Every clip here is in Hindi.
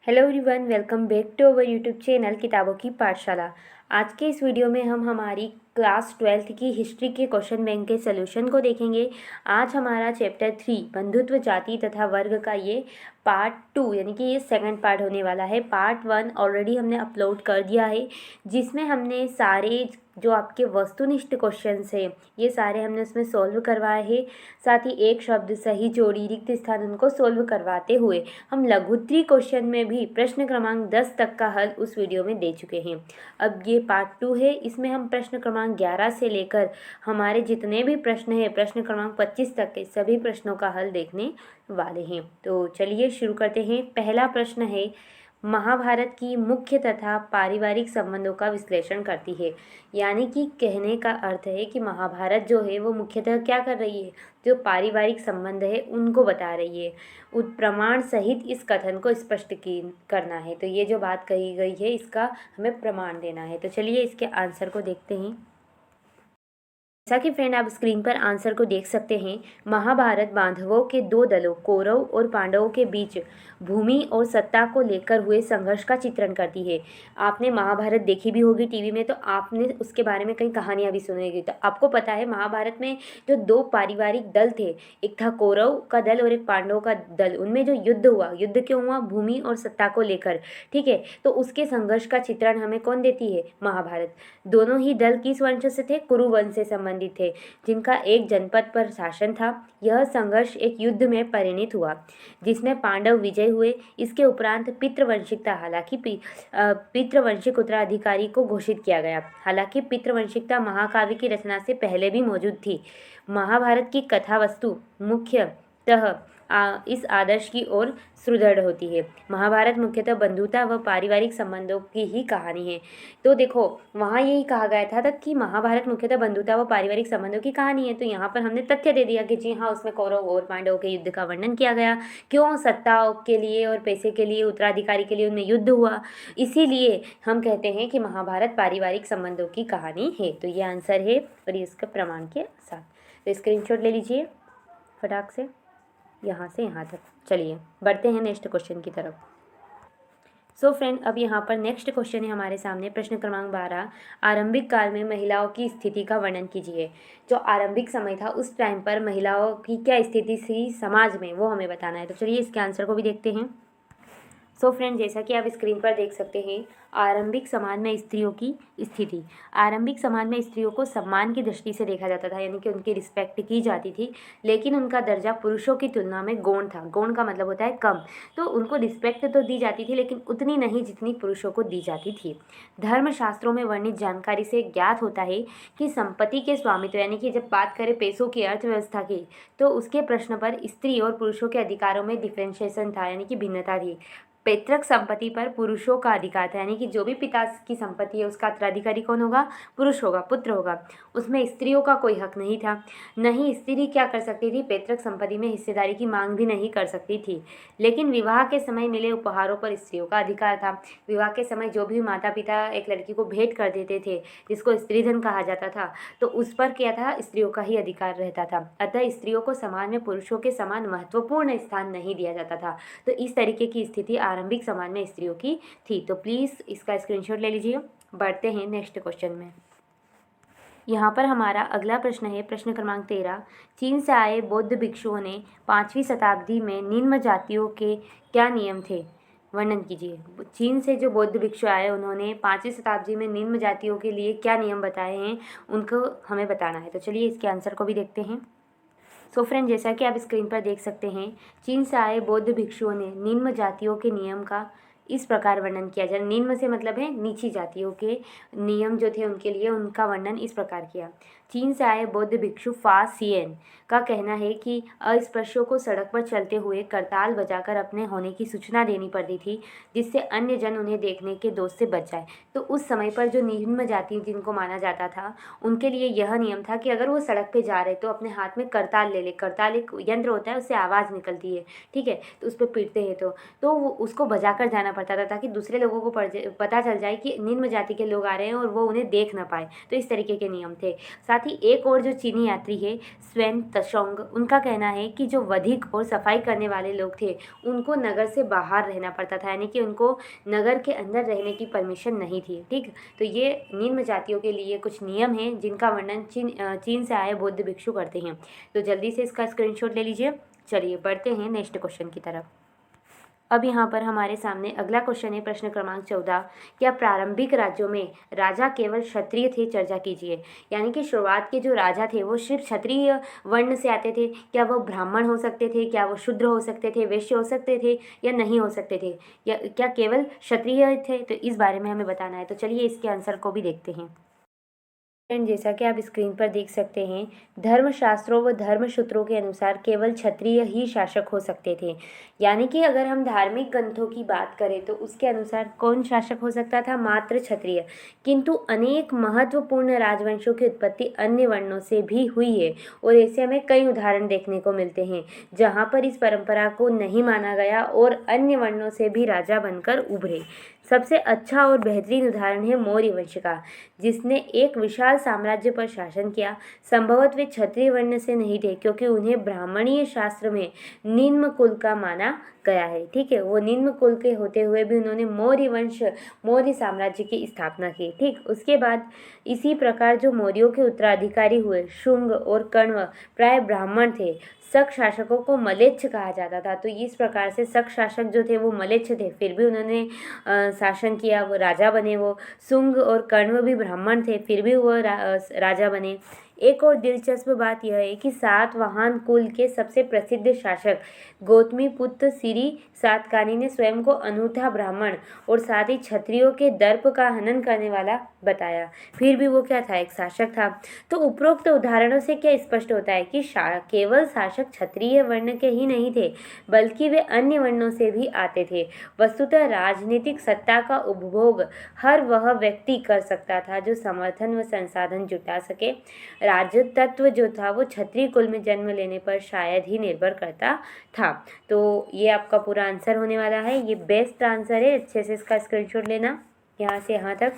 Hello everyone, welcome back to our YouTube channel किताबों की पाठशाला। आज के इस वीडियो में हम हमारी क्लास 12th की हिस्ट्री के क्वेश्चन बैंक के सॉल्यूशन को देखेंगे। आज हमारा चैप्टर 3 बंधुत्व जाति तथा वर्ग का ये पार्ट 2 यानी कि ये सेकंड पार्ट होने वाला है। पार्ट 1 ऑलरेडी हमने अपलोड कर दिया है, जिसमें हमने सारे जो आपके वस्तुनिष्ठ क्वेश्चंस हैं ये सारे हमने उसमें सॉल्व करवाए हैं। साथ ही एक शब्द सही जोड़ी रिक्त स्थान उनको सॉल्व करवाते हुए हम लघुत्तरी क्वेश्चन में भी प्रश्न क्रमांक 10 तक का हल उस वीडियो में दे चुके हैं। अब ये पार्ट 2 है, इसमें हम प्रश्न क्रमांक 11 से लेकर हमारे जितने भी प्रश्न हैं प्रश्न क्रमांक 25 तक के सभी प्रश्नों का हल देखने वाले हैं। तो चलिए शुरू करते हैं। पहला प्रश्न है, महाभारत की मुख्य तथा पारिवारिक संबंधों का विश्लेषण करती है। यानी कि कहने का अर्थ है कि महाभारत जो है वो मुख्यतः क्या कर रही है, जो पारिवारिक संबंध है उनको बता रही है। प्रमाण सहित इस कथन को स्पष्ट करना है। तो ये जो बात कही गई है इसका हमें प्रमाण देना है। तो चलिए इसके आंसर को देखते हैं। जैसा कि फ्रेंड आप स्क्रीन पर आंसर को देख सकते हैं, महाभारत बांधवों के दो दलों कौरव और पांडवों के बीच भूमि और सत्ता को लेकर हुए संघर्ष का चित्रण करती है। आपने महाभारत देखी भी होगी टीवी में, तो आपने उसके बारे में कई कहानियां भी सुनी होगी। तो आपको पता है महाभारत में जो दो पारिवारिक दल थे, एक था कौरव का दल और एक पांडवों का दल, उनमें जो युद्ध हुआ, युद्ध क्यों हुआ, भूमि और सत्ता को लेकर। ठीक है, तो उसके संघर्ष का चित्रण हमें कौन देती है, महाभारत। दोनों ही दल किस वंश से थे, कुरु वंश से संबंधित थे, जिनका एक जनपद पर शासन था। यह संघर्ष एक युद्ध में परिणित हुआ जिसमें पांडव विजय हुए। इसके उपरांत पितृवंशिकता, हालांकि पितृवंशिक उत्तराधिकारी को घोषित किया गया। हालांकि पितृवंशिकता महाकाव्य की रचना से पहले भी मौजूद थी। महाभारत की कथा वस्तु मुख्यतः इस आदर्श की ओर सुदृढ़ होती है। महाभारत मुख्यतः बंधुता व पारिवारिक संबंधों की ही कहानी है। तो देखो वहाँ यही कहा गया था कि महाभारत मुख्यतः बंधुता व पारिवारिक संबंधों की कहानी है। तो यहाँ पर हमने तथ्य दे दिया कि जी हाँ, उसमें कौरव और पांडवों के युद्ध का वर्णन किया गया। क्यों, सत्ता के लिए और पैसे के लिए, उत्तराधिकारी के लिए उनमें युद्ध हुआ। इसीलिए हम कहते हैं कि महाभारत पारिवारिक संबंधों की कहानी है। तो ये आंसर है और इसके प्रमाण के साथ। तो स्क्रीनशॉट ले लीजिए फटाक से यहाँ से यहाँ तक। चलिए बढ़ते हैं नेक्स्ट क्वेश्चन की तरफ। सो फ्रेंड, अब यहाँ पर नेक्स्ट क्वेश्चन है हमारे सामने, प्रश्न क्रमांक 12। आरंभिक काल में महिलाओं की स्थिति का वर्णन कीजिए। जो आरंभिक समय था उस टाइम पर महिलाओं की क्या स्थिति थी समाज में, वो हमें बताना है। तो चलिए इसके आंसर को भी देखते हैं। सो फ्रेंड, जैसा कि आप स्क्रीन पर देख सकते हैं, आरंभिक समाज में स्त्रियों की स्थिति। आरंभिक समाज में स्त्रियों को सम्मान की दृष्टि से देखा जाता था, यानी कि उनकी रिस्पेक्ट की जाती थी, लेकिन उनका दर्जा पुरुषों की तुलना में गौण था। गौण का मतलब होता है कम। तो उनको रिस्पेक्ट तो दी जाती थी, लेकिन उतनी नहीं जितनी पुरुषों को दी जाती थी। धर्मशास्त्रों में वर्णित जानकारी से ज्ञात होता है कि संपत्ति के स्वामित्व, यानी कि जब बात करें पैसों की, अर्थव्यवस्था की, तो उसके प्रश्न पर स्त्री और पुरुषों के अधिकारों में डिफ्रेंशिएशन था, यानी कि भिन्नता थी। पैतृक संपत्ति पर पुरुषों का अधिकार था, यानी कि जो भी पिता की संपत्ति है उसका उत्तराधिकारी कौन होगा, पुरुष होगा, पुत्र होगा। उसमें स्त्रियों का कोई हक नहीं था। नहीं स्त्री क्या कर सकती थी, पैतृक संपत्ति में हिस्सेदारी की मांग भी नहीं कर सकती थी। लेकिन विवाह के समय मिले उपहारों पर स्त्रियों का अधिकार था। विवाह के समय जो भी माता पिता एक लड़की को भेंट कर देते थे, जिसको स्त्रीधन कहा जाता था, तो उस पर क्या था, स्त्रियों का ही अधिकार रहता था। अतः स्त्रियों को समाज में पुरुषों के समान महत्वपूर्ण स्थान नहीं दिया जाता था। तो इस तरीके की स्थिति आरंभिक समाज में स्त्रियों की थी। तो प्लीज़ इसका स्क्रीनशॉट ले लीजिए। बढ़ते हैं नेक्स्ट क्वेश्चन में। यहाँ पर हमारा अगला प्रश्न है, प्रश्न क्रमांक 13। चीन से आए बौद्ध भिक्षुओं ने 5वीं शताब्दी में निम्न जातियों के क्या नियम थे, वर्णन कीजिए। चीन से जो बौद्ध भिक्षु आए उन्होंने 5वीं शताब्दी में निम्न जातियों के लिए क्या नियम बताए हैं, उनको हमें बताना है। तो चलिए इसके आंसर को भी देखते हैं। सो फ्रेंड, जैसा कि आप स्क्रीन पर देख सकते हैं, चीन से आए बौद्ध भिक्षुओं ने निम्न जातियों के नियम का इस प्रकार वर्णन किया जाए। निम्न से मतलब है नीची जातियों के नियम जो थे उनके लिए, उनका वर्णन इस प्रकार किया। चीन से आए बौद्ध भिक्षु फा सियन का कहना है कि अस्पृश्यों को सड़क पर चलते हुए करताल बजाकर अपने होने की सूचना देनी पड़ती थी, जिससे अन्य जन उन्हें देखने के दोष से बच जाए। तो उस समय पर जो निम्न जाति जिनको माना जाता था, उनके लिए यह नियम था कि अगर वो सड़क पे जा रहे तो अपने हाथ में करताल ले ले। करताल एक यंत्र होता है, उससे आवाज़ निकलती है, ठीक है, तो उस पर पीटते हैं तो वो उसको बजा कर जाना पड़ता था, ताकि दूसरे लोगों को पता चल जाए कि निम्न जाति के लोग आ रहे हैं और वो उन्हें देख ना पाए। तो इस तरीके के नियम थे। साथ साथ ही एक और जो चीनी यात्री है स्वेन तशोंग, उनका कहना है कि जो वधिक और सफाई करने वाले लोग थे उनको नगर से बाहर रहना पड़ता था, यानी कि उनको नगर के अंदर रहने की परमिशन नहीं थी। ठीक, तो ये निम्न जातियों के लिए कुछ नियम हैं जिनका वर्णन चीन से आए बौद्ध भिक्षु करते हैं। तो जल्दी से इसका स्क्रीनशॉट ले लीजिए। चलिए बढ़ते हैं नेक्स्ट क्वेश्चन की तरफ। अब यहाँ पर हमारे सामने अगला क्वेश्चन है, प्रश्न क्रमांक 14। क्या प्रारंभिक राज्यों में राजा केवल क्षत्रिय थे? चर्चा कीजिए। यानी कि शुरुआत के जो राजा थे वो सिर्फ क्षत्रिय वर्ण से आते थे? क्या वो ब्राह्मण हो सकते थे? क्या वो शूद्र हो सकते थे, वैश्य हो सकते थे, या नहीं हो सकते थे? या क्या केवल क्षत्रिय थे? तो इस बारे में हमें बताना है। तो चलिए इसके आंसर को भी देखते हैं। फ्रेंड, जैसा कि आप स्क्रीन पर देख सकते हैं, धर्मशास्त्रों व धर्मसूत्रों के अनुसार केवल क्षत्रिय ही शासक हो सकते थे। यानी कि अगर हम धार्मिक ग्रंथों की बात करें तो उसके अनुसार कौन शासक हो सकता था? मात्र क्षत्रिय। किंतु अनेक महत्वपूर्ण राजवंशों की उत्पत्ति अन्य वर्णों से भी हुई है और ऐसे हमें कई उदाहरण देखने को मिलते हैं जहाँ पर इस परंपरा को नहीं माना गया और अन्य वर्णों से भी राजा बनकर उभरे। सबसे अच्छा और बेहतरीन उदाहरण है मौर्य वंश का, जिसने एक विशाल साम्राज्य पर शासन किया। संभवतः वे क्षत्रिय वर्ण से नहीं थे क्योंकि उन्हें ब्राह्मणीय शास्त्र में निम्न कुल का माना गया है। ठीक है, वो निम्न कुल के होते हुए भी उन्होंने मौर्य साम्राज्य की स्थापना की। ठीक, उसके बाद इसी प्रकार जो मौर्यों के उत्तराधिकारी हुए शुंग और कण्व प्राय ब्राह्मण थे। शक शासकों को मलेच्छ कहा जाता था। तो इस प्रकार से शक शासक जो थे वो मलेच्छ थे, फिर भी उन्होंने शासन किया, वो राजा बने। वो शुंग और कण्व भी ब्राह्मण थे, फिर भी वो राजा बने। एक और दिलचस्प बात यह है कि सातवाहन कुल के सबसे प्रसिद्ध शासक गौतमीपुत्र श्री सातकर्णी ने स्वयं को अनूठा ब्राह्मण और साथ ही क्षत्रियों के दर्प का हनन करने वाला बताया। फिर भी वो क्या था? एक शासक था। तो उपरोक्त उदाहरणों से क्या स्पष्ट होता है कि केवल शासक क्षत्रिय वर्ण के ही नहीं थे, बल्कि वे अन्य वर्णों से भी आते थे। वस्तुतः राजनीतिक सत्ता का उपभोग हर वह व्यक्ति कर सकता था जो समर्थन व संसाधन जुटा सके। राजतत्व जो था वो क्षत्रिय कुल में जन्म लेने पर शायद ही निर्भर करता था। तो ये आपका पूरा आंसर होने वाला है। ये बेस्ट आंसर है। अच्छे से इसका स्क्रीनशॉट लेना, यहाँ से यहाँ तक,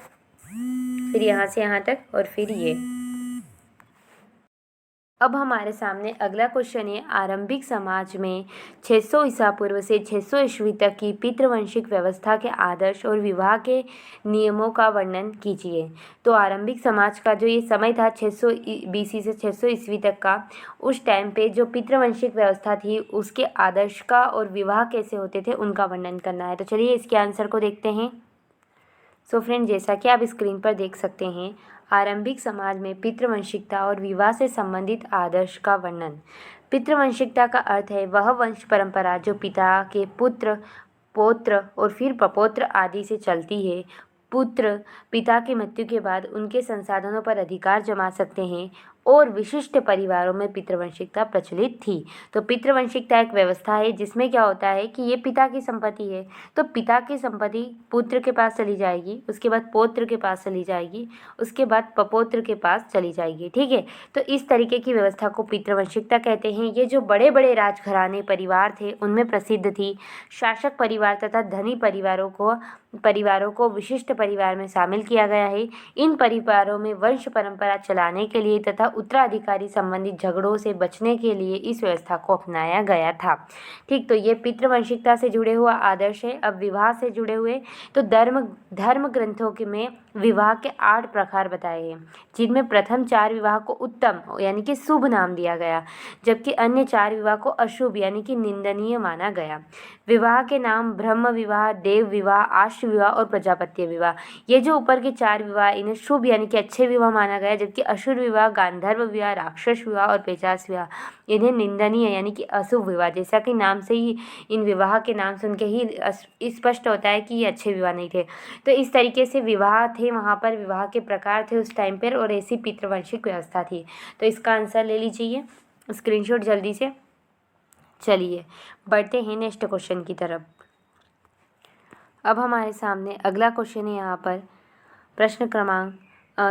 फिर यहाँ से यहाँ तक, और फिर ये। अब हमारे सामने अगला क्वेश्चन है, आरंभिक समाज में 600 ईसा पूर्व से 600 ईस्वी तक की पितृवंशिक व्यवस्था के आदर्श और विवाह के नियमों का वर्णन कीजिए। तो आरंभिक समाज का जो ये समय था 600 BC से 600 ईस्वी तक का, उस टाइम पे जो पितृवंशिक व्यवस्था थी उसके आदर्श का और विवाह कैसे होते थे उनका वर्णन करना है। तो चलिए इसके आंसर को देखते हैं। सो फ्रेंड, जैसा कि आप स्क्रीन पर देख सकते हैं, आरंभिक समाज में पितृवंशिकता और विवाह से संबंधित आदर्श का वर्णन। पितृवंशिकता का अर्थ है वह वंश परंपरा जो पिता के पुत्र, पौत्र और फिर प्रपौत्र आदि से चलती है। पुत्र पिता की मृत्यु के बाद उनके संसाधनों पर अधिकार जमा सकते हैं और विशिष्ट परिवारों में पितृवंशिकता प्रचलित थी। तो पितृवंशिकता एक व्यवस्था है जिसमें क्या होता है कि ये पिता की संपत्ति है, तो पिता की संपत्ति पुत्र के पास चली जाएगी, उसके बाद पौत्र के पास चली जाएगी, उसके बाद प्रपौत्र के पास चली जाएगी। ठीक है, तो इस तरीके की व्यवस्था को पितृवंशिकता कहते हैं। ये जो बड़े बड़े राजघराने परिवार थे उनमें प्रसिद्ध थी। शासक परिवार तथा धनी परिवारों को विशिष्ट परिवार में शामिल किया गया है। इन परिवारों में वंश परंपरा चलाने के लिए तथा उत्तराधिकारी संबंधित झगड़ों से बचने के लिए इस व्यवस्था को अपनाया गया था। ठीक, तो ये पितृवंशिकता से जुड़े हुआ आदर्श है। अब विवाह से जुड़े हुए, तो धर्म ग्रंथों के में विवाह के 8 प्रकार बताए हैं, जिनमें प्रथम 4 विवाह को उत्तम यानी कि शुभ नाम दिया गया, जबकि अन्य 4 विवाह को अशुभ यानी कि निंदनीय माना गया। विवाह के नाम ब्रह्म विवाह, देव विवाह, आश्व विवाह और प्रजापत्य विवाह। ये जो ऊपर के 4 विवाह, इन्हें शुभ यानी कि अच्छे विवाह माना गया, जबकि असुर विवाह, गांधर्व विवाह, राक्षस विवाह और पेशाच विवाह, इन्हें निंदनीय यानी कि अशुभ विवाह। जैसा कि नाम से ही, इन विवाह के नाम सुन के ही स्पष्ट होता है कि ये अच्छे विवाह नहीं थे। तो इस तरीके से विवाह थे, वहाँ पर विवाह के प्रकार थे उस टाइम पर, और ऐसी पितृवंशिक व्यवस्था थी। तो इसका आंसर ले लीजिए स्क्रीनशॉट जल्दी से। चलिए बढ़ते हैं नेक्स्ट क्वेश्चन की तरफ। अब हमारे सामने अगला क्वेश्चन है यहाँ पर प्रश्न क्रमांक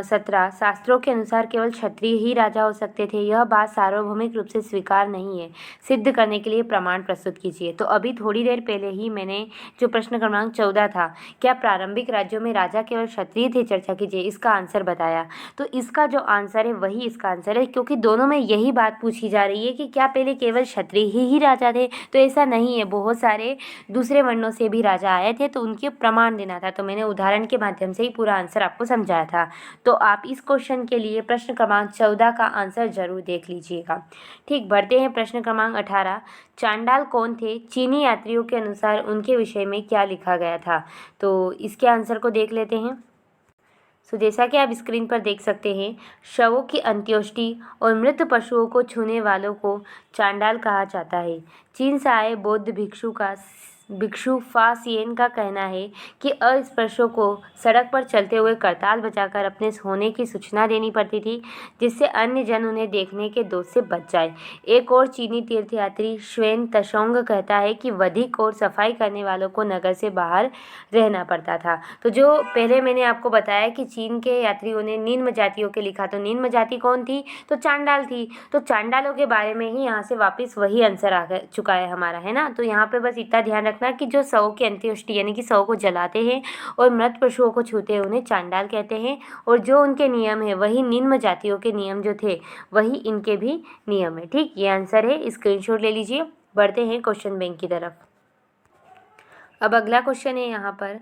17 शास्त्रों के अनुसार केवल क्षत्रिय ही राजा हो सकते थे। यह बात सार्वभौमिक रूप से स्वीकार नहीं है, सिद्ध करने के लिए प्रमाण प्रस्तुत कीजिए। तो अभी थोड़ी देर पहले ही मैंने जो प्रश्न क्रमांक 14 था, क्या प्रारंभिक राज्यों में राजा केवल क्षत्रिय थे, चर्चा कीजिए, इसका आंसर बताया। तो इसका जो आंसर है वही इसका आंसर है, क्योंकि दोनों में यही बात पूछी जा रही है कि क्या पहले केवल क्षत्रिय ही राजा थे। तो ऐसा नहीं है, बहुत सारे दूसरे वर्णों से भी राजा आए थे, तो उनके प्रमाण देना था। तो मैंने उदाहरण के माध्यम से ही पूरा आंसर आपको समझाया था। तो आप इस क्वेश्चन के लिए प्रश्न क्रमांक 14 का आंसर जरूर देख लीजिएगा। ठीक, बढ़ते हैं प्रश्न क्रमांक 18। चांडाल कौन थे? चीनी यात्रियों के अनुसार उनके विषय में क्या लिखा गया था? तो इसके आंसर को देख लेते हैं। तो जैसा कि आप स्क्रीन पर देख सकते हैं, शवों की अंत्येष्टि और मृत पशुओं को छूने वालों को चांडाल कहा जाता है। चीन से आए बौद्ध भिक्षु फा सियेन का कहना है कि अस्पृश्यों को सड़क पर चलते हुए करताल बजाकर अपने होने की सूचना देनी पड़ती थी, जिससे अन्य जन उन्हें देखने के दोष से बच जाए। एक और चीनी तीर्थयात्री श्वेन तशोंग कहता है कि वधिक और सफाई करने वालों को नगर से बाहर रहना पड़ता था। तो जो पहले मैंने आपको बताया कि चीन के यात्रियों ने निम्न जातियों के लिखा, तो निम्न जाति कौन थी? तो चांडाल थी। तो चांडालों के बारे में ही यहाँ से वापस वही आंसर आ चुका है हमारा, है ना। तो यहाँ पे बस इतना ध्यान रखना कि जो शवों की अंत्येष्टि यानी कि शव को जलाते हैं और मृत पशुओं को छूते हैं उन्हें चांडाल कहते हैं, और जो उनके नियम है वही निम्न जातियों के नियम जो थे वही इनके भी नियम है। ठीक, ये आंसर है, स्क्रीनशॉट ले लीजिए। बढ़ते हैं क्वेश्चन बैंक की तरफ। अब अगला क्वेश्चन है यहाँ पर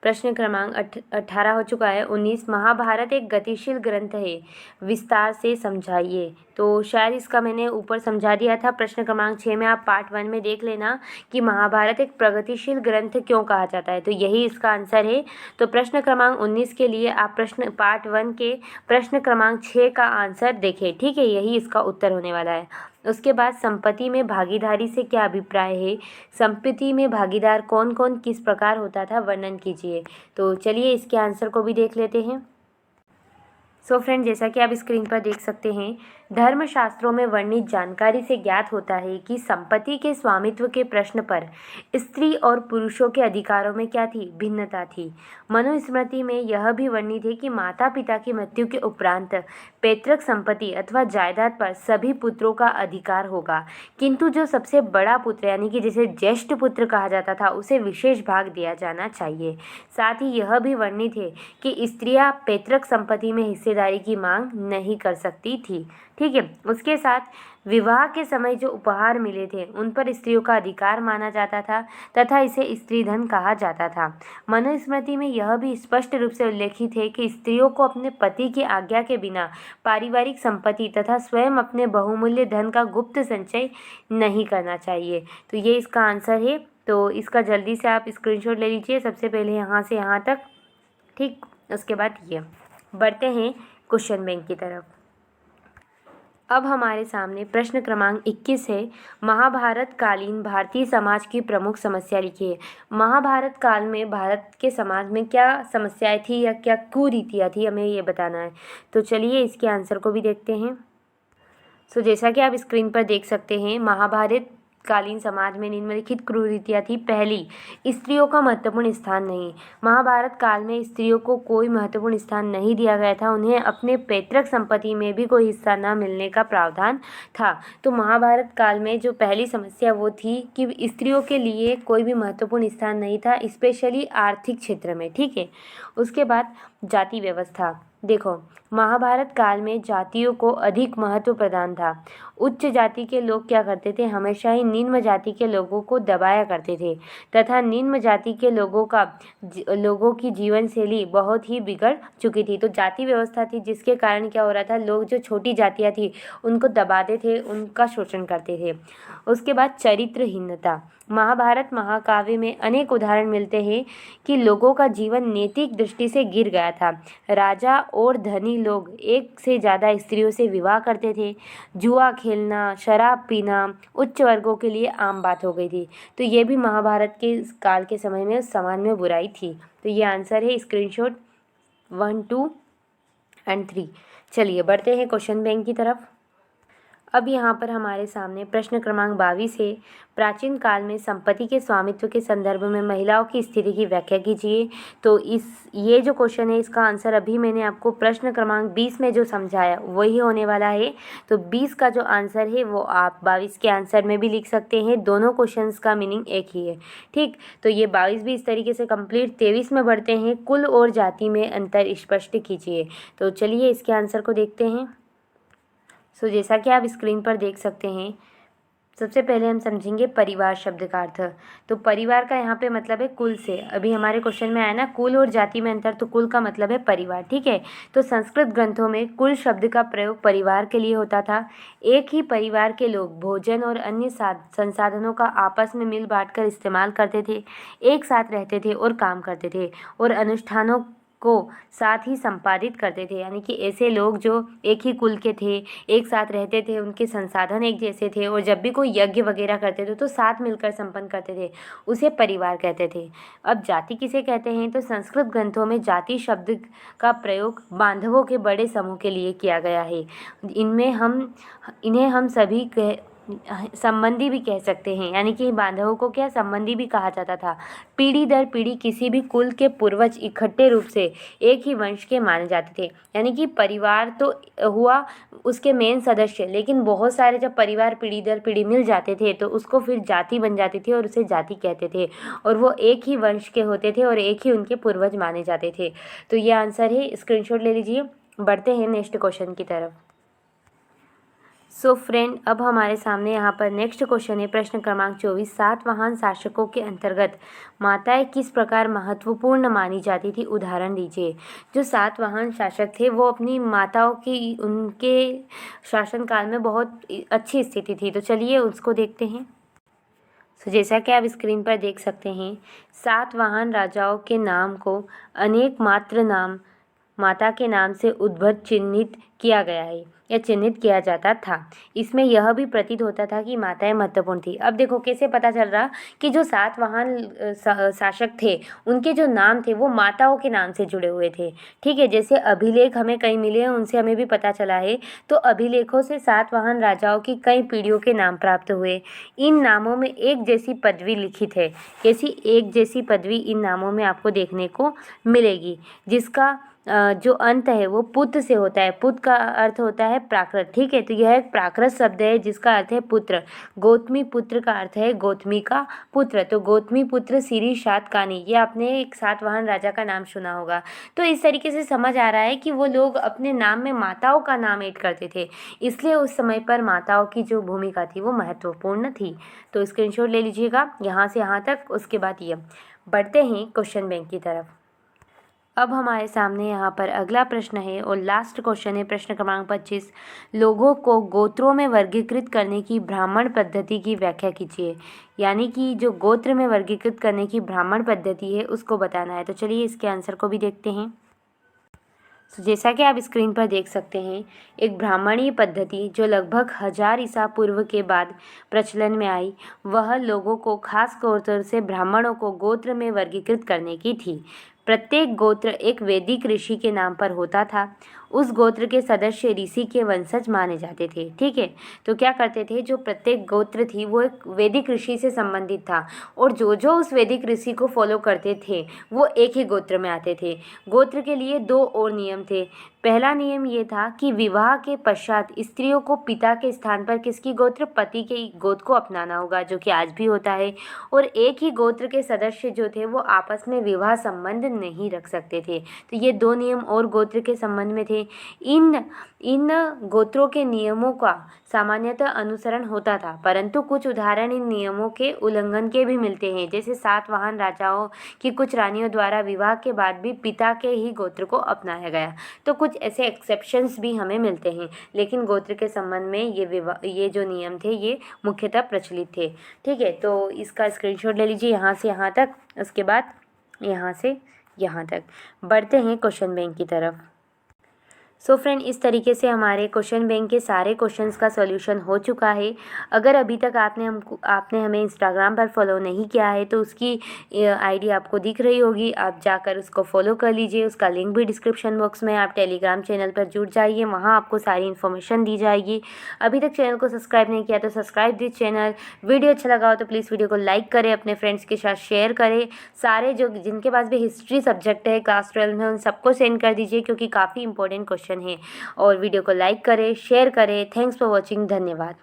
प्रश्न क्रमांक 18 हो चुका है। 19 महाभारत एक गतिशील ग्रंथ है, विस्तार से समझाइए। तो शायद इसका मैंने ऊपर समझा दिया था। प्रश्न क्रमांक 6 में आप पार्ट 1 में देख लेना कि महाभारत एक प्रगतिशील ग्रंथ क्यों कहा जाता है, तो यही इसका आंसर है। तो प्रश्न क्रमांक 19 के लिए आप पार्ट 1 के प्रश्न क्रमांक 6 का आंसर देखें। ठीक है, यही इसका उत्तर होने वाला है। उसके बाद संपत्ति में भागीदारी से क्या अभिप्राय है? संपत्ति में भागीदार कौन कौन किस प्रकार होता था, वर्णन कीजिए। तो चलिए इसके आंसर को भी देख लेते हैं। सो फ्रेंड, जैसा कि आप स्क्रीन पर देख सकते हैं, धर्मशास्त्रों में वर्णित जानकारी से ज्ञात होता है कि संपत्ति के स्वामित्व के प्रश्न पर स्त्री और पुरुषों के अधिकारों में क्या थी? भिन्नता थी। मनुस्मृति में यह भी वर्णित है कि माता पिता की मृत्यु के उपरांत पैतृक संपत्ति अथवा जायदाद पर सभी पुत्रों का अधिकार होगा, किंतु जो सबसे बड़ा पुत्र यानी कि जिसे ज्येष्ठ पुत्र कहा जाता था उसे विशेष भाग दिया जाना चाहिए। साथ ही यह भी वर्णित है कि स्त्रियां पैतृक संपत्ति में हिस्सेदारी की मांग नहीं कर सकती थी। ठीक है, उसके साथ विवाह के समय जो उपहार मिले थे उन पर स्त्रियों का अधिकार माना जाता था तथा इसे स्त्रीधन कहा जाता था। मनुस्मृति में यह भी स्पष्ट रूप से उल्लेखित है कि स्त्रियों को अपने पति की आज्ञा के बिना पारिवारिक संपत्ति तथा स्वयं अपने बहुमूल्य धन का गुप्त संचय नहीं करना चाहिए। तो ये इसका आंसर है। तो इसका जल्दी से आप स्क्रीनशॉट ले लीजिए, सबसे पहले यहाँ से यहाँ तक। ठीक, उसके बाद ये बढ़ते हैं क्वेश्चन बैंक की तरफ। अब हमारे सामने प्रश्न क्रमांक 21 है, महाभारत कालीन भारतीय समाज की प्रमुख समस्या लिखिए। महाभारत काल में भारत के समाज में क्या समस्याएं थी या क्या कुरीतियाँ थी, हमें ये बताना है। तो चलिए इसके आंसर को भी देखते हैं। सो जैसा कि आप स्क्रीन पर देख सकते हैं, महाभारत कालीन समाज में निम्नलिखित कुरीतियाँ थी। पहली, स्त्रियों का महत्वपूर्ण स्थान नहीं। महाभारत काल में स्त्रियों को कोई महत्वपूर्ण स्थान नहीं दिया गया था, उन्हें अपने पैतृक संपत्ति में भी कोई हिस्सा न मिलने का प्रावधान था। तो महाभारत काल में जो पहली समस्या वो थी कि स्त्रियों के लिए कोई भी महत्वपूर्ण स्थान नहीं था, स्पेशली आर्थिक क्षेत्र में। ठीक है, उसके बाद जाति व्यवस्था। देखो, महाभारत काल में जातियों को अधिक महत्व प्रदान था। उच्च जाति के लोग क्या करते थे, हमेशा ही निम्न जाति के लोगों को दबाया करते थे तथा निम्न जाति के लोगों की जीवन शैली बहुत ही बिगड़ चुकी थी। तो जाति व्यवस्था थी जिसके कारण क्या हो रहा था, लोग जो छोटी जातियाँ थी उनको दबाते थे, उनका शोषण करते थे। उसके बाद चरित्रहीनता। महाभारत महाकाव्य में अनेक उदाहरण मिलते हैं कि लोगों का जीवन नैतिक दृष्टि से गिर गया था। राजा और धनी लोग एक से ज़्यादा स्त्रियों से विवाह करते थे। जुआ खेलना, शराब पीना उच्च वर्गों के लिए आम बात हो गई थी। तो ये भी महाभारत के काल के समय में समाज में बुराई थी। तो ये आंसर है, स्क्रीनशॉट 1, 2 एंड 3। चलिए बढ़ते हैं क्वेश्चन बैंक की तरफ। अब यहाँ पर हमारे सामने प्रश्न क्रमांक 22 है। प्राचीन काल में संपत्ति के स्वामित्व के संदर्भ में महिलाओं की स्थिति की व्याख्या कीजिए। तो ये जो क्वेश्चन है इसका आंसर अभी मैंने आपको प्रश्न क्रमांक 20 में जो समझाया वही होने वाला है। तो 20 का जो आंसर है वो आप 22 के आंसर में भी लिख सकते हैं। दोनों क्वेश्चंस का मीनिंग एक ही है। ठीक, तो ये 22 भी इस तरीके से कंप्लीट। 23 में बढ़ते हैं, कुल और जाति में अंतर स्पष्ट कीजिए। तो चलिए इसके आंसर को देखते हैं। जैसा कि आप स्क्रीन पर देख सकते हैं, सबसे पहले हम समझेंगे परिवार शब्द का अर्थ। तो परिवार का यहाँ पे मतलब है कुल से। अभी हमारे क्वेश्चन में आया ना कुल और जाति में अंतर, तो कुल का मतलब है परिवार। ठीक है, तो संस्कृत ग्रंथों में कुल शब्द का प्रयोग परिवार के लिए होता था। एक ही परिवार के लोग भोजन और अन्य संसाधनों का आपस में मिल बांट कर इस्तेमाल करते थे, एक साथ रहते थे और काम करते थे और अनुष्ठानों को साथ ही संपादित करते थे। यानी कि ऐसे लोग जो एक ही कुल के थे, एक साथ रहते थे, उनके संसाधन एक जैसे थे और जब भी कोई यज्ञ वगैरह करते थे तो साथ मिलकर संपन्न करते थे, उसे परिवार कहते थे। अब जाति किसे कहते हैं? तो संस्कृत ग्रंथों में जाति शब्द का प्रयोग बांधवों के बड़े समूह के लिए किया गया है। इन्हें हम सभी संबंधी भी कह सकते हैं। यानी कि बांधवों को क्या संबंधी भी कहा जाता था। पीढ़ी दर पीढ़ी किसी भी कुल के पूर्वज इकट्ठे रूप से एक ही वंश के माने जाते थे। यानी कि परिवार तो हुआ उसके मेन सदस्य, लेकिन बहुत सारे जब परिवार पीढ़ी दर पीढ़ी मिल जाते थे तो उसको फिर जाति बन जाती थी और उसे जाति कहते थे, और वो एक ही वंश के होते थे और एक ही उनके पूर्वज माने जाते थे। तो ये आंसर है, स्क्रीनशॉट ले लीजिए। बढ़ते हैं नेक्स्ट क्वेश्चन की तरफ। फ्रेंड, अब हमारे सामने यहाँ पर नेक्स्ट क्वेश्चन है, प्रश्न क्रमांक 24। सातवाहन शासकों के अंतर्गत माताएं किस प्रकार महत्वपूर्ण मानी जाती थी? उदाहरण दीजिए। जो सातवाहन शासक थे वो अपनी माताओं की उनके शासनकाल में बहुत अच्छी स्थिति थी। तो चलिए उसको देखते हैं। जैसा कि आप स्क्रीन पर देख सकते हैं, सातवाहन राजाओं के नाम को अनेक मात्र नाम माता के नाम से उद्भट चिन्हित किया गया है या चिन्हित किया जाता था। इसमें यह भी प्रतीत होता था कि माताएं महत्वपूर्ण थी। अब देखो कैसे पता चल रहा कि जो सातवाहन शासक थे उनके जो नाम थे वो माताओं के नाम से जुड़े हुए थे। ठीक है, जैसे अभिलेख हमें कई मिले हैं उनसे हमें भी पता चला है। तो अभिलेखों से सातवाहन राजाओं की कई पीढ़ियों के नाम प्राप्त हुए। इन नामों में एक जैसी पदवी लिखित है। कैसी एक जैसी पदवी इन नामों में आपको देखने को मिलेगी, जिसका जो अंत है वो पुत्र से होता है। पुत्र का अर्थ होता है प्राकृत। ठीक है, तो यह एक प्राकृत शब्द है जिसका अर्थ है पुत्र। गौतमी पुत्र का अर्थ है गौतमी का पुत्र। तो गौतमी पुत्र सिरी सातकानी, ये आपने एक सातवाहन राजा का नाम सुना होगा। तो इस तरीके से समझ आ रहा है कि वो लोग अपने नाम में माताओं का नाम ऐड करते थे, इसलिए उस समय पर माताओं की जो भूमिका थी वो महत्वपूर्ण थी। तो स्क्रीनशॉट ले लीजिएगा यहाँ से यहाँ तक। उसके बाद ये बढ़ते हैं क्वेश्चन बैंक की तरफ। अब हमारे सामने यहाँ पर अगला प्रश्न है और लास्ट क्वेश्चन है, प्रश्न क्रमांक 25। लोगों को गोत्रों में वर्गीकृत करने की ब्राह्मण पद्धति की व्याख्या कीजिए। यानी कि जो गोत्र में वर्गीकृत करने की ब्राह्मण पद्धति है उसको बताना है। तो चलिए इसके आंसर को भी देखते हैं। जैसा कि आप स्क्रीन पर देख सकते हैं, एक ब्राह्मणीय पद्धति जो लगभग 1000 ईसा पूर्व के बाद प्रचलन में आई, वह लोगों को खास तौर से ब्राह्मणों को गोत्र में वर्गीकृत करने की थी। प्रत्येक गोत्र एक वैदिक ऋषि के नाम पर होता था। उस गोत्र के सदस्य ऋषि के वंशज माने जाते थे। ठीक है, तो क्या करते थे, जो प्रत्येक गोत्र थी वो एक वैदिक ऋषि से संबंधित था और जो जो उस वैदिक ऋषि को फॉलो करते थे वो एक ही गोत्र में आते थे। गोत्र के लिए 2 और नियम थे। पहला नियम ये था कि विवाह के पश्चात स्त्रियों को पिता के स्थान पर किसकी गोत्र, पति के गोत्र को अपनाना होगा, जो कि आज भी होता है। और एक ही गोत्र के सदस्य जो थे वो आपस में विवाह संबंध नहीं रख सकते थे। तो ये 2 नियम और गोत्र के संबंध में थे। इन गोत्रों के नियमों का सामान्यतः अनुसरण होता था, परंतु कुछ उदाहरण इन नियमों के उल्लंघन के भी मिलते हैं। जैसे सातवाहन राजाओं की कुछ रानियों द्वारा विवाह के बाद भी पिता के ही गोत्र को अपनाया गया। तो कुछ ऐसे एक्सेप्शंस भी हमें मिलते हैं, लेकिन गोत्र के संबंध में ये जो नियम थे ये मुख्यतः प्रचलित थे। ठीक है, तो इसका स्क्रीनशॉट ले लीजिए यहाँ से यहाँ तक। उसके बाद यहाँ से यहाँ तक बढ़ते हैं क्वेश्चन बैंक की तरफ। सो फ्रेंड, इस तरीके से हमारे क्वेश्चन बैंक के सारे क्वेश्चंस का सॉल्यूशन हो चुका है। अगर अभी तक आपने हमें इंस्टाग्राम पर फॉलो नहीं किया है तो उसकी आईडी आपको दिख रही होगी, आप जाकर उसको फॉलो कर लीजिए। उसका लिंक भी डिस्क्रिप्शन बॉक्स में। आप टेलीग्राम चैनल पर जुड़ जाइए, वहाँ आपको सारी इन्फॉर्मेशन दी जाएगी। अभी तक चैनल को सब्सक्राइब नहीं किया तो सब्सक्राइब दिस चैनल। वीडियो अच्छा लगा हो तो प्लीज़ वीडियो को लाइक करें, अपने फ्रेंड्स के साथ शेयर करें। सारे जिनके पास भी हिस्ट्री सब्जेक्ट है क्लास 12 में उन सबको सेंड कर दीजिए, क्योंकि काफ़ी इंपॉर्टेंट क्वेश्चन है। और वीडियो को लाइक करें, शेयर करें। Thanks for watching. धन्यवाद।